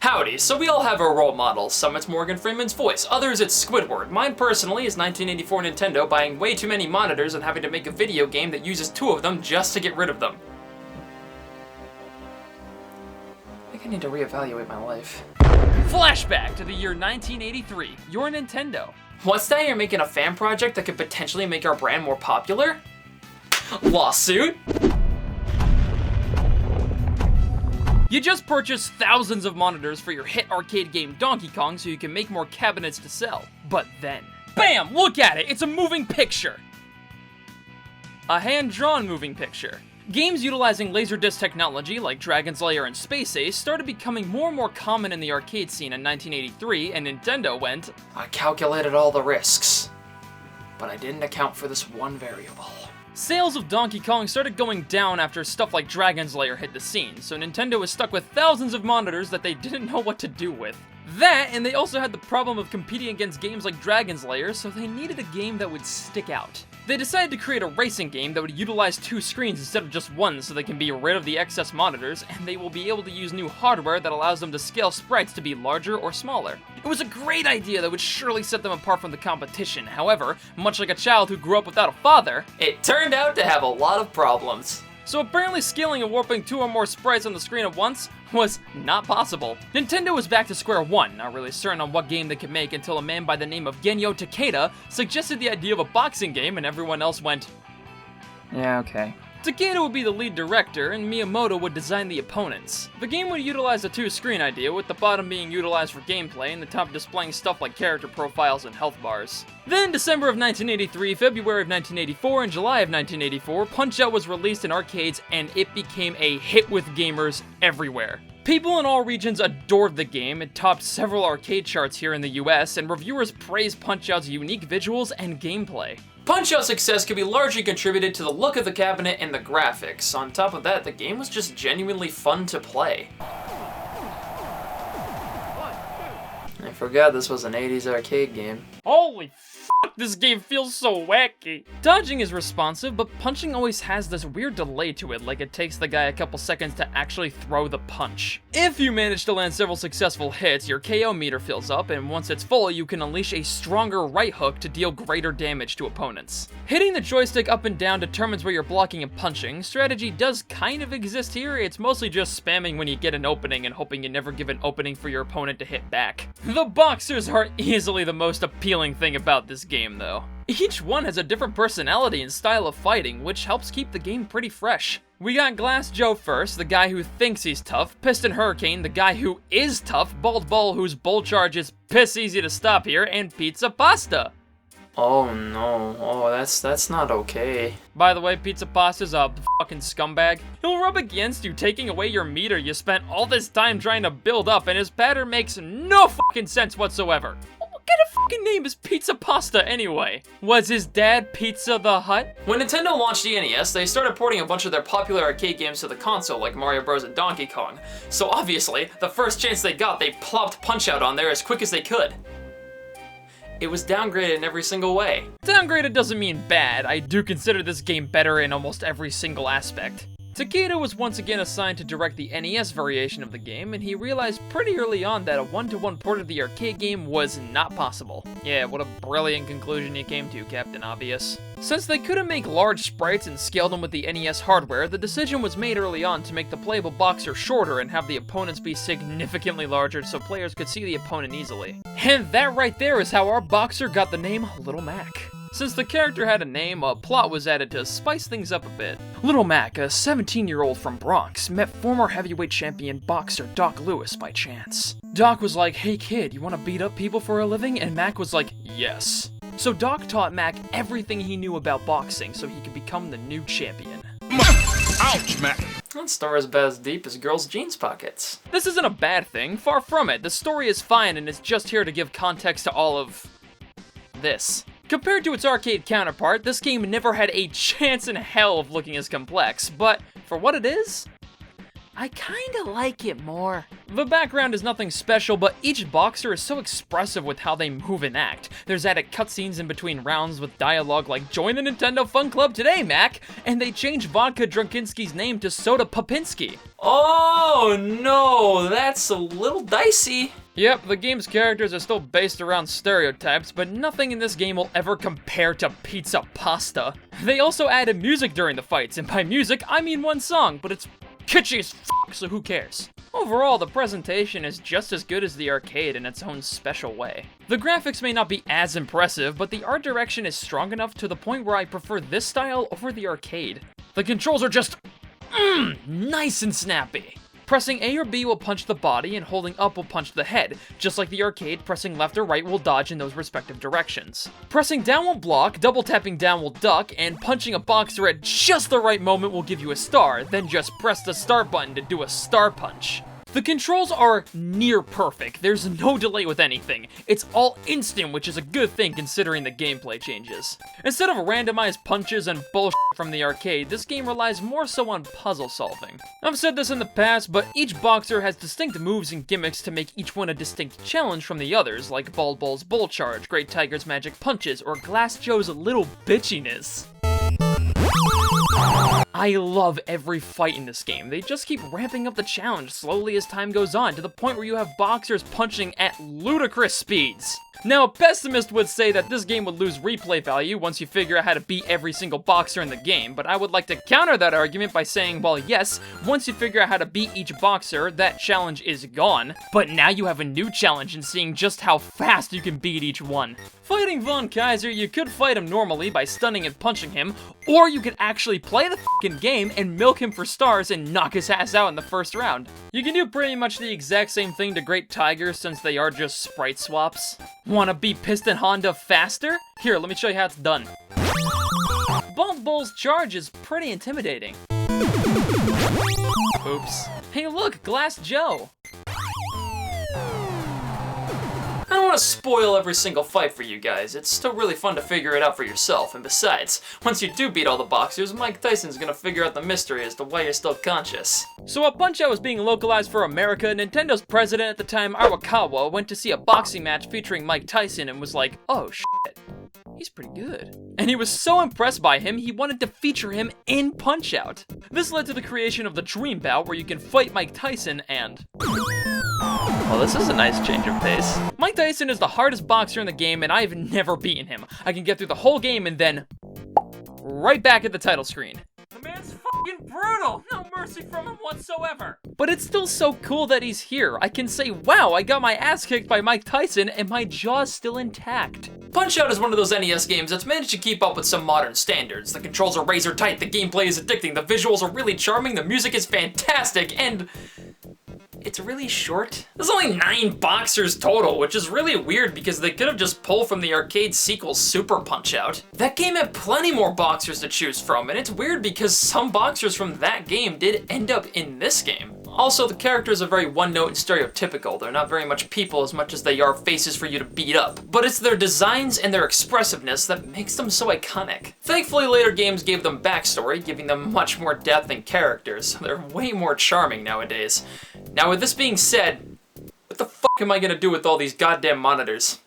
Howdy, so we all have our role models. Some it's Morgan Freeman's voice, others it's Squidward. Mine personally is 1984 Nintendo buying way too many monitors and having to make a video game that uses 2 of them just to get rid of them. I think I need to reevaluate my life. Flashback to the year 1983, your Nintendo. What's that? You're making a fan project that could potentially make our brand more popular? Lawsuit? You just purchased thousands of monitors for your hit arcade game Donkey Kong so you can make more cabinets to sell. But then, BAM! Look at it! It's a moving picture! A hand-drawn moving picture. Games utilizing Laserdisc technology like Dragon's Lair and Space Ace started becoming more and more common in the arcade scene in 1983, and Nintendo went, I calculated all the risks, but I didn't account for this one variable. Sales of Donkey Kong started going down after stuff like Dragon's Lair hit the scene, so Nintendo was stuck with thousands of monitors that they didn't know what to do with. That, and they also had the problem of competing against games like Dragon's Lair, so they needed a game that would stick out. They decided to create a racing game that would utilize 2 screens instead of just one so they can be rid of the excess monitors, and they will be able to use new hardware that allows them to scale sprites to be larger or smaller. It was a great idea that would surely set them apart from the competition. However, much like a child who grew up without a father, it turned out to have a lot of problems. So apparently scaling and warping 2 or more sprites on the screen at once was not possible. Nintendo was back to square one, not really certain on what game they could make until a man by the name of Genyo Takeda suggested the idea of a boxing game and everyone else went, yeah, okay. Takeda would be the lead director, and Miyamoto would design the opponents. The game would utilize a 2-screen idea, with the bottom being utilized for gameplay and the top displaying stuff like character profiles and health bars. Then, December of 1983, February of 1984, and July of 1984, Punch-Out was released in arcades, and it became a hit with gamers everywhere. People in all regions adored the game. It topped several arcade charts here in the US, and reviewers praised Punch-Out's unique visuals and gameplay. Punch-Out's success could be largely contributed to the look of the cabinet and the graphics. On top of that, the game was just genuinely fun to play. I forgot this was an 80s arcade game. Holy fuck, this game feels so wacky. Dodging is responsive, but punching always has this weird delay to it, like it takes the guy a couple seconds to actually throw the punch. If you manage to land several successful hits, your KO meter fills up, and once it's full, you can unleash a stronger right hook to deal greater damage to opponents. Hitting the joystick up and down determines where you're blocking and punching. Strategy does kind of exist here, it's mostly just spamming when you get an opening and hoping you never give an opening for your opponent to hit back. The boxers are easily the most appealing thing about this game, though. Each one has a different personality and style of fighting, which helps keep the game pretty fresh. We got Glass Joe first, the guy who thinks he's tough, Piston Hurricane, the guy who is tough, Bald Bull, whose bull charge is piss easy to stop here, and Pizza Pasta. Oh no, oh that's not okay. By the way, Pizza Pasta's a fucking scumbag. He'll rub against you, taking away your meter you spent all this time trying to build up, and his pattern makes no fucking sense whatsoever. What kind of fucking name is Pizza Pasta anyway? Was his dad Pizza the Hut? When Nintendo launched the NES, they started porting a bunch of their popular arcade games to the console, like Mario Bros. And Donkey Kong. So obviously, the first chance they got, they plopped Punch-Out on there as quick as they could. It was downgraded in every single way. Downgraded doesn't mean bad. I do consider this game better in almost every single aspect. Takeda was once again assigned to direct the NES variation of the game, and he realized pretty early on that a 1-to-1 port of the arcade game was not possible. Yeah, what a brilliant conclusion you came to, Captain Obvious. Since they couldn't make large sprites and scale them with the NES hardware, the decision was made early on to make the playable boxer shorter and have the opponents be significantly larger so players could see the opponent easily. And that right there is how our boxer got the name Little Mac. Since the character had a name, a plot was added to spice things up a bit. Little Mac, a 17-year-old from Bronx, met former heavyweight champion boxer Doc Lewis by chance. Doc was like, hey kid, you want to beat up people for a living? And Mac was like, yes. So Doc taught Mac everything he knew about boxing so he could become the new champion. Ouch, Mac! That story's about as deep as girls' jeans pockets. This isn't a bad thing, far from it. The story is fine and it's just here to give context to all of this. Compared to its arcade counterpart, this game never had a chance in hell of looking as complex, but for what it is, I kinda like it more. The background is nothing special, but each boxer is so expressive with how they move and act. There's added cutscenes in between rounds with dialogue like, "Join the Nintendo Fun Club today, Mac!" And they changed Vodka Drunkinski's name to Soda Popinski. Oh no, that's a little dicey. Yep, the game's characters are still based around stereotypes, but nothing in this game will ever compare to pizza pasta. They also added music during the fights, and by music, I mean one song, but it's kitschy as f***, so who cares? Overall, the presentation is just as good as the arcade in its own special way. The graphics may not be as impressive, but the art direction is strong enough to the point where I prefer this style over the arcade. The controls are just, nice and snappy. Pressing A or B will punch the body, and holding up will punch the head. Just like the arcade, pressing left or right will dodge in those respective directions. Pressing down will block, double tapping down will duck, and punching a boxer at just the right moment will give you a star, then just press the start button to do a star punch. The controls are near perfect. There's no delay with anything. It's all instant, which is a good thing considering the gameplay changes. Instead of randomized punches and bullshit from the arcade, this game relies more so on puzzle solving. I've said this in the past, but each boxer has distinct moves and gimmicks to make each one a distinct challenge from the others, like Bald Bull's Bull Charge, Great Tiger's Magic Punches, or Glass Joe's little bitchiness. I love every fight in this game. They just keep ramping up the challenge slowly as time goes on, to the point where you have boxers punching at ludicrous speeds. Now, a pessimist would say that this game would lose replay value once you figure out how to beat every single boxer in the game, but I would like to counter that argument by saying, well, yes, once you figure out how to beat each boxer, that challenge is gone, but now you have a new challenge in seeing just how fast you can beat each one. Fighting Von Kaiser, you could fight him normally by stunning and punching him, or you could actually play the fucking game and milk him for stars and knock his ass out in the first round. You can do pretty much the exact same thing to Great Tiger since they are just sprite swaps. Wanna beat Piston Honda faster? Here, let me show you how it's done. Bald Bull's charge is pretty intimidating. Oops. Hey look, Glass Joe! I don't want to spoil every single fight for you guys. It's still really fun to figure it out for yourself, and besides, once you do beat all the boxers, Mike Tyson's gonna figure out the mystery as to why you're still conscious. So while Punch-Out was being localized for America, Nintendo's president at the time, Arakawa, went to see a boxing match featuring Mike Tyson and was like, oh shit, he's pretty good. And he was so impressed by him, he wanted to feature him in Punch-Out. This led to the creation of the Dream Bout, where you can fight Mike Tyson and... well, this is a nice change of pace. Mike Tyson is the hardest boxer in the game, and I've never beaten him. I can get through the whole game and then... right back at the title screen. The man's fucking brutal! No mercy from him whatsoever! But it's still so cool that he's here. I can say, wow, I got my ass kicked by Mike Tyson, and my jaw's still intact. Punch-Out is one of those NES games that's managed to keep up with some modern standards. The controls are razor tight, the gameplay is addicting, the visuals are really charming, the music is fantastic, and... it's really short. There's only 9 boxers total, which is really weird because they could have just pulled from the arcade sequel Super Punch-Out. That game had plenty more boxers to choose from, and it's weird because some boxers from that game did end up in this game. Also, the characters are very one-note and stereotypical. They're not very much people as much as they are faces for you to beat up. But it's their designs and their expressiveness that makes them so iconic. Thankfully, later games gave them backstory, giving them much more depth and characters, so they're way more charming nowadays. Now, with this being said, what the fuck am I gonna do with all these goddamn monitors?